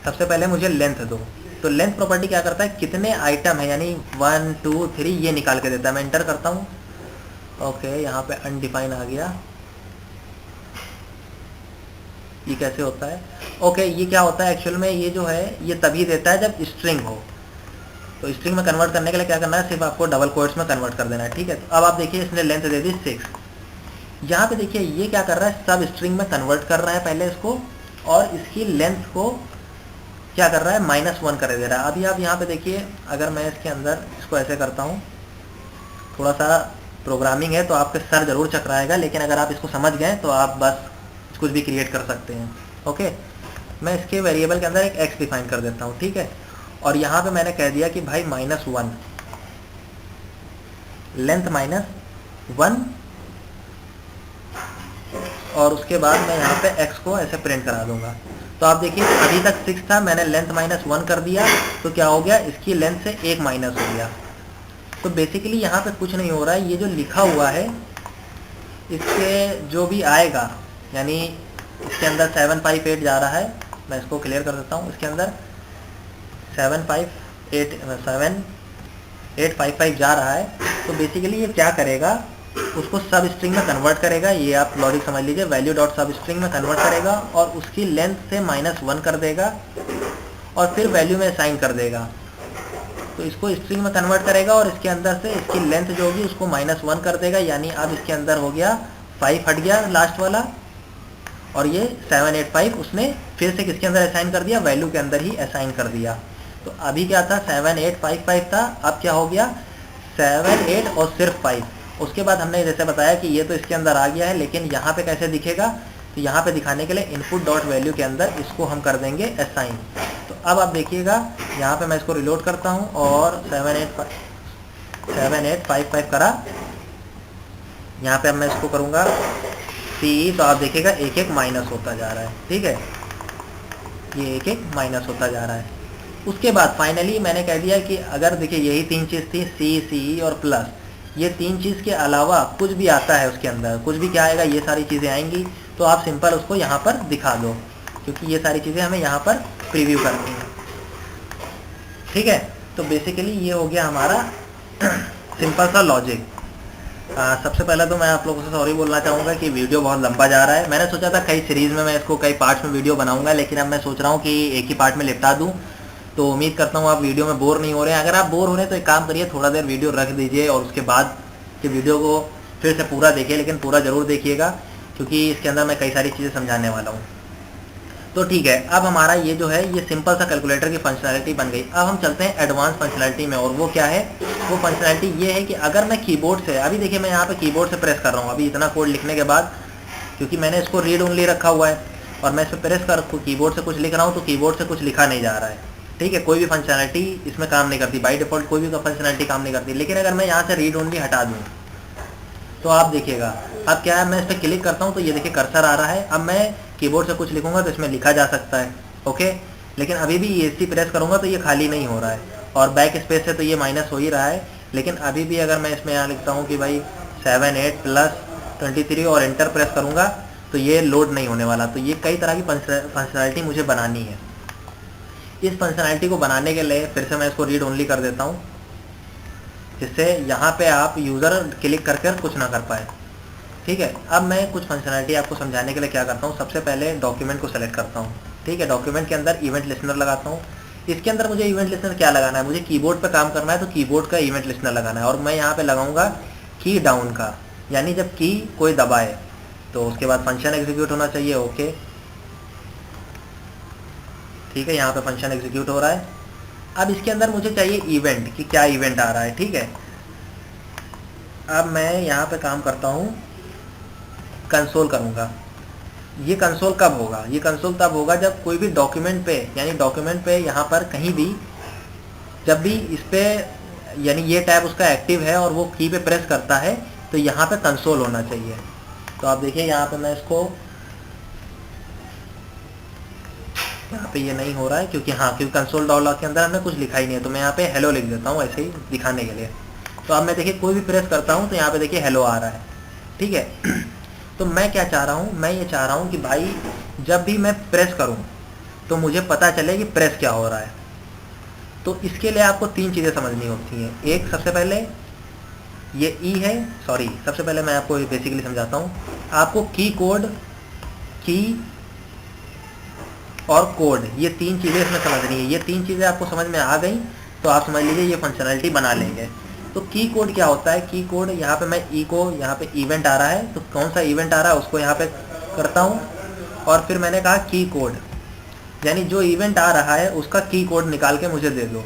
सबसे पहले मुझे लेंथ दो, तो लेंथ प्रॉपर्टी क्या करता है, कितने आइटम है यानी 1 2 3 ये निकाल के देता है। मैं एंटर करता हूँ, ओके यहाँ पे अनडिफाइन आ गया, ये कैसे होता है, ओके ये क्या होता है एक्चुअल में, ये जो है ये तभी देता है जब स्ट्रिंग हो। तो स्ट्रिंग में कन्वर्ट करने के लिए क्या करना है, सिर्फ आपको डबल कोट्स में कन्वर्ट कर देना है, ठीक है। तो अब आप देखिए इसने लेंथ दे दी 6। यहाँ पे देखिए ये क्या कर रहा है, सब स्ट्रिंग में कन्वर्ट कर रहा है पहले इसको, और इसकी लेंथ को क्या कर रहा है, -1 कर दे रहा है। अभी आप यहाँ पे देखिए, अगर मैं इसके अंदर इसको ऐसे करता हूँ, थोड़ा सा प्रोग्रामिंग है तो आपके सर जरूर चकराएगा, लेकिन अगर आप इसको समझ गए तो आप बस कुछ भी क्रिएट कर सकते हैं। ओके, मैं इसके वेरिएबल के अंदर एक x डिफाइन कर देता हूँ, ठीक है। और यहाँ पे मैंने कह दिया कि भाई -1, लेंथ -1, और उसके बाद मैं यहाँ पे x को ऐसे प्रिंट करा दूंगा। तो आप देखिए अभी तक 6 था, मैंने लेंथ -1 कर दिया, तो क्या हो गया, इसकी लेंथ से 1 माइनस हो गया। तो बेसिकली यहाँ पे कुछ नहीं हो रहा है, ये जो लिखा हुआ है इसके जो भी आएगा, यानी इसके अंदर 758 जा रहा है, मैं इसको क्लियर कर देता हूँ, इसके अंदर 7855 जा रहा है। तो बेसिकली ये क्या करेगा, उसको सब स्ट्रिंग में कन्वर्ट करेगा, ये आप लॉजिक समझ लीजिए, वैल्यू डॉट सब स्ट्रिंग में कन्वर्ट करेगा और उसकी लेंथ से -1 कर देगा और फिर वैल्यू में असाइन कर देगा। तो इसको स्ट्रिंग में कन्वर्ट करेगा और इसके अंदर से इसकी लेंथ जो होगी उसको -1 कर देगा, यानी अब इसके अंदर हो गया 5 हट गया लास्ट वाला, और ये 785 उसने फिर से किसके अंदर असाइन कर दिया, वैल्यू के अंदर ही असाइन कर दिया। तो अभी क्या था, 7855 था, अब क्या हो गया 78 और सिर्फ 5। उसके बाद हमने जैसे बताया कि ये तो इसके अंदर आ गया है, लेकिन यहाँ पे कैसे दिखेगा, तो यहाँ पे दिखाने के लिए इनपुट डॉट वैल्यू के अंदर इसको हम कर देंगे असाइन। तो अब आप देखिएगा यहाँ पे मैं इसको रिलोड करता हूँ और 7855 करा, यहाँ पे अब मैं इसको करूँगा सी, तो आप देखिएगा एक एक माइनस होता जा रहा है, ठीक है, ये एक एक माइनस होता जा रहा है। उसके बाद फाइनली मैंने कह दिया कि अगर देखिए यही 3 चीज़ थी, सी, सी और प्लस, ये 3 चीज़ के अलावा कुछ भी आता है उसके अंदर, कुछ भी क्या आएगा, ये सारी चीज़ें आएंगी, तो आप सिंपल उसको यहाँ पर दिखा दो, क्योंकि ये सारी चीज़ें हमें यहाँ पर प्रीव्यू करनी है, ठीक है। तो बेसिकली ये हो गया हमारा सिंपल सा लॉजिक। सबसे पहले तो मैं आप लोगों से सॉरी बोलना चाहूँगा कि वीडियो बहुत लंबा जा रहा है। मैंने सोचा था कई सीरीज़ में मैं इसको कई पार्ट्स में वीडियो बनाऊंगा, लेकिन अब मैं सोच रहा हूँ कि एक ही पार्ट में निपटा दूँ। तो उम्मीद करता हूँ आप वीडियो में बोर नहीं हो रहे हैं। अगर आप बोर हो रहे हैं तो एक काम करिए, थोड़ा देर वीडियो रख दीजिए और उसके बाद के वीडियो को फिर से पूरा देखिए, लेकिन पूरा ज़रूर देखिएगा क्योंकि इसके अंदर मैं कई सारी चीज़ें समझाने वाला हूँ। तो ठीक है, अब हमारा ये जो है ये सिंपल सा कैलकुलेटर की फंक्शनैलिटी बन गई। अब हम चलते हैं एडवांस फंक्शनैलिटी में, और वो क्या है, वो फंक्शनैलिटी ये है कि अगर मैं कीबोर्ड से, अभी देखिए मैं यहाँ पे कीबोर्ड से प्रेस कर रहा हूँ, अभी इतना कोड लिखने के बाद, क्योंकि मैंने इसको रीड ओनली रखा हुआ है और मैं इस पर प्रेस कर कीबोर्ड से कुछ लिख रहा हूँ, तो कीबोर्ड से कुछ लिखा नहीं जा रहा है, ठीक है। कोई भी फंक्शनैलिटी इसमें काम नहीं करती, बाई डिफॉल्ट कोई भी फंक्शनैलिटी काम नहीं करती। लेकिन अगर मैं यहाँ से रीड ओनली हटा दूँ तो आप देखिएगा अब क्या है, मैं इस पर क्लिक करता हूँ तो ये देखिए कर्सर आ रहा है। अब मैं कीबोर्ड से कुछ लिखूंगा तो इसमें लिखा जा सकता है, ओके। लेकिन अभी भी ESC प्रेस करूंगा तो ये खाली नहीं हो रहा है, और बैक स्पेस से तो ये माइनस हो ही रहा है। लेकिन अभी भी अगर मैं इसमें यहाँ लिखता हूँ कि भाई 78 + 23 और एंटर प्रेस करूँगा तो ये लोड नहीं होने वाला। तो ये कई तरह की फंक्शनैलिटी मुझे बनानी है। इस फंक्शनैलिटी को बनाने के लिए फिर से मैं इसको रीड ओनली कर देता हूँ, जिससे यहाँ पे आप यूज़र क्लिक करके कुछ ना कर पाए, ठीक है। अब मैं कुछ फंक्शनैलिटी आपको समझाने के लिए क्या करता हूँ, सबसे पहले डॉक्यूमेंट को सेलेक्ट करता हूँ, ठीक है। डॉक्यूमेंट के अंदर इवेंट लिस्नर लगाता हूँ। इसके अंदर मुझे इवेंट लिस्नर क्या लगाना है, मुझे कीबोर्ड पे काम करना है तो कीबोर्ड का इवेंट लिस्नर लगाना है, और मैं यहाँ पे लगाऊंगा की डाउन का, यानी जब की कोई दबाए तो उसके बाद फंक्शन एग्जीक्यूट होना चाहिए, ओके, ठीक है। यहाँ पे फंक्शन एग्जीक्यूट हो रहा है। अब इसके अंदर मुझे चाहिए इवेंट, कि क्या इवेंट आ रहा है, ठीक है। अब मैं यहाँ पे काम करता हूँ, कंसोल करूँगा। ये कंसोल कब होगा, ये कंसोल तब होगा जब कोई भी डॉक्यूमेंट पे, यानी डॉक्यूमेंट पे यहाँ पर कहीं भी जब भी इस पे, यानी ये टैब उसका एक्टिव है और वो की पे प्रेस करता है तो यहाँ पे कंसोल होना चाहिए। तो आप देखिए यहाँ पे मैं इसको, यहाँ पे ये नहीं हो रहा है क्योंकि क्योंकि कंसोल डॉलर के अंदर हमने कुछ लिखा ही नहीं है, तो मैं यहाँ पे हेलो लिख देता हूँ ऐसे ही दिखाने के लिए। तो अब मैं देखिए कोई भी प्रेस करता हूँ तो यहाँ पे देखिए हेलो आ रहा है, ठीक है। तो मैं क्या चाह रहा हूँ, मैं ये चाह रहा हूँ कि भाई जब भी मैं प्रेस करूँ तो मुझे पता चले कि प्रेस क्या हो रहा है। तो इसके लिए आपको 3 चीज़ें समझनी होती हैं। एक, सबसे पहले ये ई है, सॉरी सबसे पहले मैं आपको बेसिकली समझाता हूँ। आपको की कोड, की और कोड, ये 3 चीज़ें इसमें समझनी है। ये 3 चीज़ें आपको समझ में आ गई तो आप समझ लीजिए ये फंक्शनैलिटी बना लेंगे। तो की कोड क्या होता है? की कोड, यहाँ पे मैं ई को, यहाँ पे इवेंट आ रहा है तो कौन सा इवेंट आ रहा है उसको यहाँ पे करता हूँ, और फिर मैंने कहा की कोड, यानी जो इवेंट आ रहा है उसका की कोड निकाल के मुझे दे दो।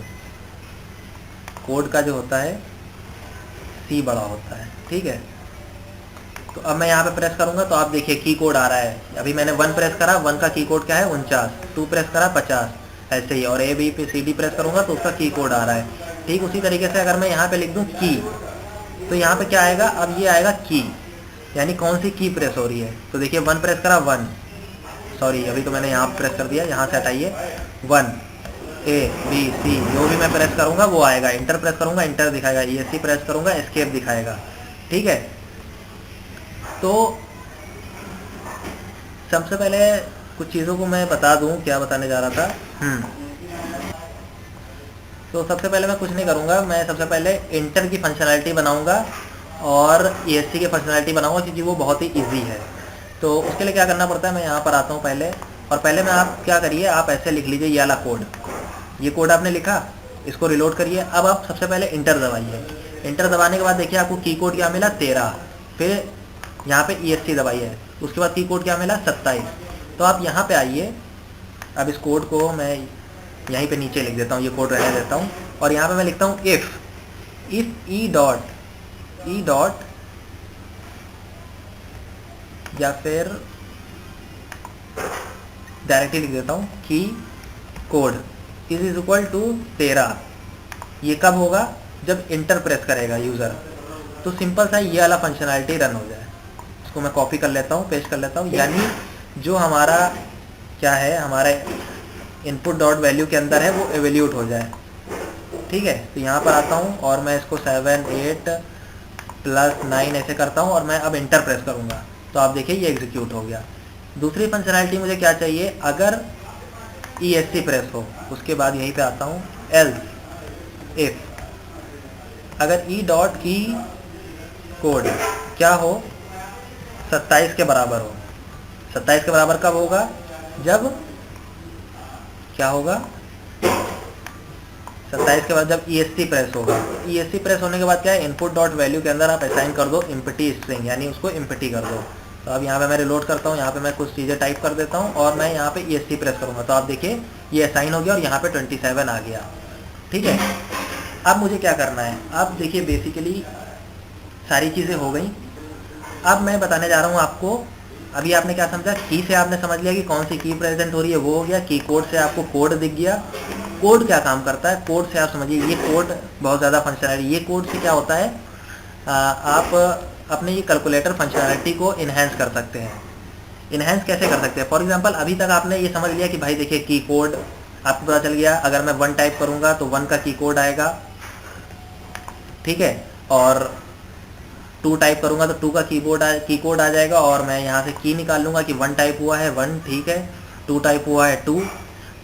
कोड का जो होता है सी बड़ा होता है, ठीक है। तो अब मैं यहाँ पे प्रेस करूँगा तो आप देखिए की कोड आ रहा है। अभी मैंने 1 प्रेस करा, 1 का की कोड क्या है 49, 2 प्रेस करा 50, ऐसे ही। और ए बी पे सी डी प्रेस करूँगा तो उसका की कोड आ रहा है। ठीक उसी तरीके से अगर मैं यहाँ पे लिख दूँ की, तो यहाँ पे क्या आएगा? अब ये आएगा की, यानी कौन सी की प्रेस हो रही है। तो देखिए 1 प्रेस करा 1, सॉरी अभी तो मैंने यहाँ प्रेस कर दिया, यहाँ से हटाइए 1, ए बी सी, जो भी मैं प्रेस करूँगा वो आएगा। इंटर प्रेस करूँगा इंटर दिखाएगा, ESC प्रेस करूँगा एस्केप दिखाएगा, ठीक है। तो सबसे पहले कुछ चीज़ों को मैं बता दूं, क्या बताने जा रहा था। तो सबसे पहले मैं कुछ नहीं करूंगा, मैं सबसे पहले इंटर की फंक्शनैलिटी बनाऊंगा और ESC की फंक्शनैलिटी बनाऊंगा, क्योंकि वो बहुत ही इजी है। तो उसके लिए क्या करना पड़ता है, मैं यहाँ पर आता हूँ पहले, और पहले मैं आप क्या करिए, आप ऐसे लिख लीजिए ये वाला कोड। ये कोड आपने लिखा, इसको रिलोड करिए। अब आप सबसे पहले इंटर दबाइए। इंटर दबाने के बाद देखिए आपको की कोड क्या मिला 13, फिर यहाँ पे ESC दबाइए, उसके बाद की कोड क्या मिला 27। तो आप यहाँ पे आइए। अब इस कोड को मैं यहीं पे नीचे लिख देता हूँ, ये कोड रहने देता हूँ, और यहाँ पे मैं लिखता हूँ इफ़ ई डॉट या फिर डायरेक्टली लिख देता हूँ की कोड इज इक्वल टू 13। ये कब होगा? जब इंटर प्रेस करेगा यूज़र। तो सिंपल सा ये वाला फंक्शनैलिटी रन हो जाए। इसको मैं कॉपी कर लेता हूँ, पेस्ट कर लेता हूँ, यानी जो हमारा क्या है, हमारे इनपुट डॉट वैल्यू के अंदर है वो एवेल्यूट हो जाए, ठीक है। तो यहाँ पर आता हूँ और मैं इसको 7 8 + 9 ऐसे करता हूँ, और मैं अब इंटर प्रेस करूँगा तो आप देखिए ये एग्जीक्यूट हो गया। दूसरी फंक्शनैलिटी मुझे क्या चाहिए, अगर ESC प्रेस हो, उसके बाद यहीं पे आता हूँ एल्स इफ अगर ई डॉट की कोड क्या हो 27 के बराबर हो। 27 के बराबर कब होगा? जब क्या होगा? 27 के बाद जब ESC प्रेस होगा। ESC प्रेस होने के बाद क्या है, इनपुट डॉट वैल्यू के अंदर आप असाइन कर दो एम्प्टी स्ट्रिंग, यानी उसको एम्प्टी कर दो। तो अब यहाँ पे मैं रिलोड करता हूँ, यहाँ पे मैं कुछ चीज़ें टाइप कर देता हूँ और मैं यहाँ पे ESC प्रेस करूँगा तो आप देखिए ये असाइन हो गया और यहाँ पे 27 आ गया, ठीक है। अब मुझे क्या करना है, अब देखिए बेसिकली सारी चीज़ें हो गई। अब मैं बताने जा रहा हूँ आपको, अभी आपने क्या समझा, की से आपने समझ लिया कि कौन सी की प्रेजेंट हो रही है, वो हो गया। की कोड से आपको कोड दिख गया। कोड क्या काम करता है, कोड से आप समझिए, ये कोड बहुत ज़्यादा फंक्शनैलिटी। ये कोड से क्या होता है, आप अपने ये कैलकुलेटर फंक्शनैलिटी को इन्हेंस कर सकते हैं। इन्हेंस कैसे कर सकते हैं? फॉर एग्जांपल अभी तक आपने ये समझ लिया कि भाई देखिए की कोड आपको पता चल गया, अगर मैं 1 टाइप करूँगा तो 1 का की कोड आएगा, ठीक है, और 2 टाइप करूँगा तो 2 का की कोड आ जाएगा, और मैं यहाँ से की निकाल लूँगा कि 1 टाइप हुआ है 1, ठीक है, 2 टाइप हुआ है 2,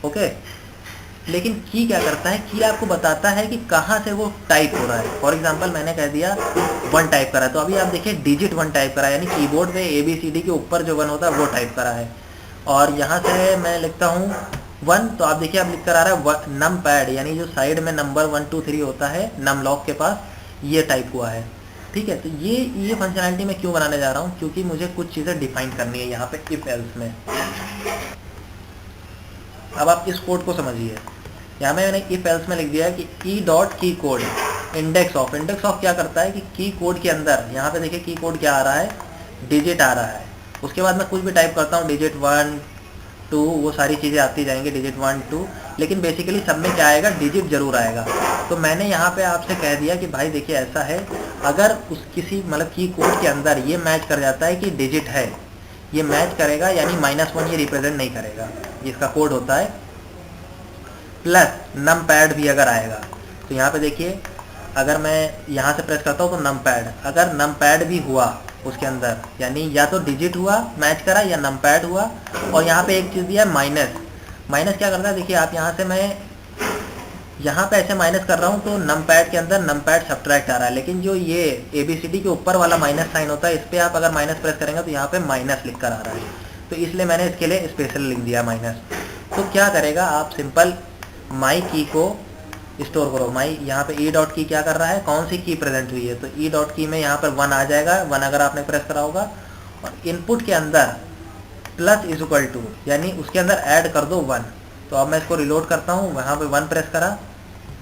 ओके। लेकिन की क्या करता है, की आपको बताता है कि कहाँ से वो टाइप हो रहा है। फॉर एग्जांपल मैंने कह दिया 1 टाइप करा, तो अभी आप देखिए डिजिट 1 टाइप करा, यानी कीबोर्ड पे ABCD के ऊपर जो 1 होता है वो टाइप करा है। और यहाँ से मैं लिखता हूँ 1, तो आप देखिए अब लिख कर आ रहा है नम पैड, यानी जो साइड में नंबर 1 2 3 होता है नम लॉक के पास, ये टाइप हुआ है, ठीक है। तो ये फंक्शनैलिटी मैं क्यों बनाने जा रहा हूँ, क्योंकि मुझे कुछ चीज़ें डिफाइन करनी है यहाँ पे इफ एल्स में। अब आप इस कोड को समझिए, यहाँ में मैंने इफ एल्स में लिख दिया है कि ई डॉट की कोड इंडेक्स ऑफ क्या करता है कि की कोड के अंदर, यहाँ पे देखिए की कोड क्या आ रहा है, डिजिट आ रहा है। उसके बाद मैं कुछ भी टाइप करता हूँ, डिजिट 1 2, वो सारी चीज़ें आती जाएंगी, डिजिट 1 2, लेकिन बेसिकली सब में क्या आएगा, डिजिट जरूर आएगा। तो मैंने यहाँ पे आपसे कह दिया कि भाई देखिए ऐसा है, अगर उस किसी मतलब की कोड के अंदर ये मैच कर जाता है कि डिजिट है, ये मैच करेगा, यानी -1 ये रिप्रेजेंट नहीं करेगा, जिसका कोड होता है। प्लस नम पैड भी अगर आएगा, तो यहाँ पे देखिए अगर मैं यहाँ से प्रेस करता हूँ तो नम पैड, अगर नम पैड भी हुआ उसके अंदर, यानी या तो डिजिट हुआ मैच करा या नम पैड हुआ। और यहाँ पे एक चीज़ दिया है माइनस। माइनस क्या करता है, देखिए आप यहाँ से मैं यहाँ पे ऐसे माइनस कर रहा हूँ तो नम पैड के अंदर नम पैड सब्ट्रैक्ट आ रहा है, लेकिन जो ये ABCD के ऊपर वाला माइनस साइन होता है, इस पर आप अगर माइनस प्रेस करेंगे तो यहाँ पे माइनस लिख कर आ रहा है, तो इसलिए मैंने इसके लिए स्पेशल लिख दिया माइनस। तो क्या करेगा, आप सिंपल माई की को स्टोर करो। माई यहाँ पे ई डॉट की क्या कर रहा है, कौन सी की प्रेजेंट हुई है, तो ई डॉट की में यहाँ पर 1 आ जाएगा, 1 अगर आपने प्रेस करा होगा, और इनपुट के अंदर प्लस इज इक्वल टू, यानी उसके अंदर ऐड कर दो 1। तो अब मैं इसको रिलोड करता हूँ, वहाँ पे 1 प्रेस करा,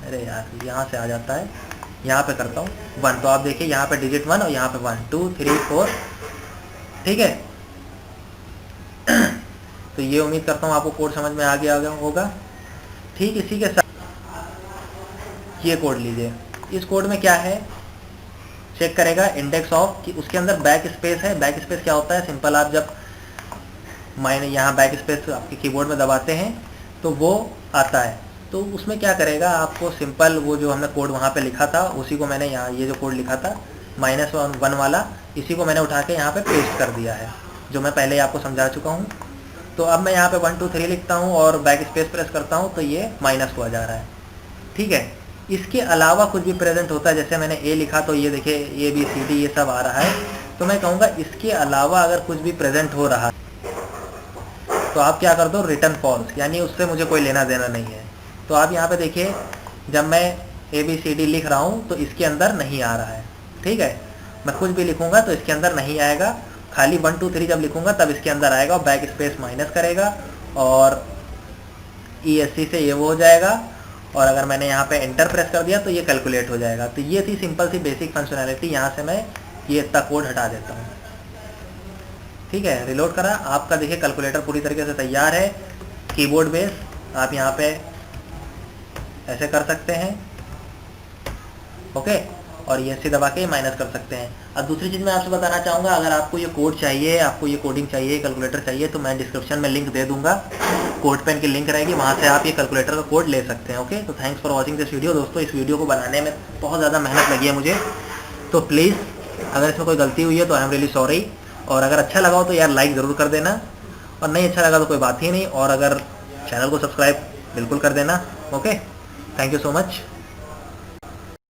अरे यार यहाँ से आ जाता है, यहाँ पे करता हूँ 1, तो आप देखिए यहाँ पे डिजिट 1 और यहाँ पे 1 2 3 4, ठीक है। तो ये उम्मीद करता हूँ आपको कोड समझ में आ गया होगा। ठीक इसी के साथ ये कोड लीजिए, इस कोड में क्या है, चेक करेगा इंडेक्स ऑफ कि उसके अंदर बैक स्पेस है। बैक स्पेस क्या होता है, सिंपल आप जब यहाँ बैक स्पेस आपके कीबोर्ड में दबाते हैं तो वो आता है। तो उसमें क्या करेगा, आपको सिंपल वो जो हमने कोड वहाँ पे लिखा था उसी को मैंने यहाँ, ये जो कोड लिखा था -1 वाला, इसी को मैंने उठा के यहाँ पे पेस्ट कर दिया है, जो मैं पहले ही आपको समझा चुका हूँ। तो अब मैं यहाँ पे 1 2 3 लिखता हूँ और बैक स्पेस प्रेस करता हूँ तो ये -2 आ जा रहा है, ठीक है। इसके अलावा कुछ भी प्रेजेंट होता है, जैसे मैंने ए लिखा तो ये देखिए ABCD ये सब आ रहा है, तो मैं कहूँगा इसके अलावा अगर कुछ भी प्रेजेंट हो रहा है तो आप क्या कर दो, रिटर्न फॉल्स, यानी उससे मुझे कोई लेना देना नहीं है। तो आप यहाँ पे देखिए जब मैं ABCD लिख रहा हूँ तो इसके अंदर नहीं आ रहा है, ठीक है। मैं कुछ भी लिखूँगा तो इसके अंदर नहीं आएगा, खाली 1 2 3 जब लिखूँगा तब इसके अंदर आएगा, और बैक स्पेस माइनस करेगा और ESC से ये वो हो जाएगा, और अगर मैंने यहाँ पे एंटर प्रेस कर दिया तो ये कैलकुलेट हो जाएगा। तो ये थी सिंपल सी बेसिक फंक्शनैलिटी। यहाँ से मैं ये इतना कोड हटा देता हूँ, ठीक है। रिलोड करा, आपका देखिए कैलकुलेटर पूरी तरीके से तैयार है, कीबोर्ड बेस। आप यहाँ पे ऐसे कर सकते हैं, ओके, और ESC दबा के माइनस कर सकते हैं। अब दूसरी चीज़ मैं आपसे बताना चाहूँगा, अगर आपको ये कोड चाहिए, आपको ये कोडिंग चाहिए, कैलकुलेटर चाहिए, तो मैं डिस्क्रिप्शन में लिंक दे दूंगा, कोड पेन की लिंक रहेगी, वहाँ से आप ये कैलकुलेटर का कोड ले सकते हैं, ओके। तो thanks for watching this video. दोस्तों इस वीडियो को बनाने में बहुत ज़्यादा मेहनत लगी है मुझे, तो प्लीज़ अगर इसमें कोई गलती हुई है तो आई एम रियली सॉरी, और अगर अच्छा लगा हो तो यार लाइक ज़रूर कर देना, और नहीं अच्छा लगा तो कोई बात ही नहीं, और अगर चैनल को सब्सक्राइब बिल्कुल कर देना, okay. Thank you so much.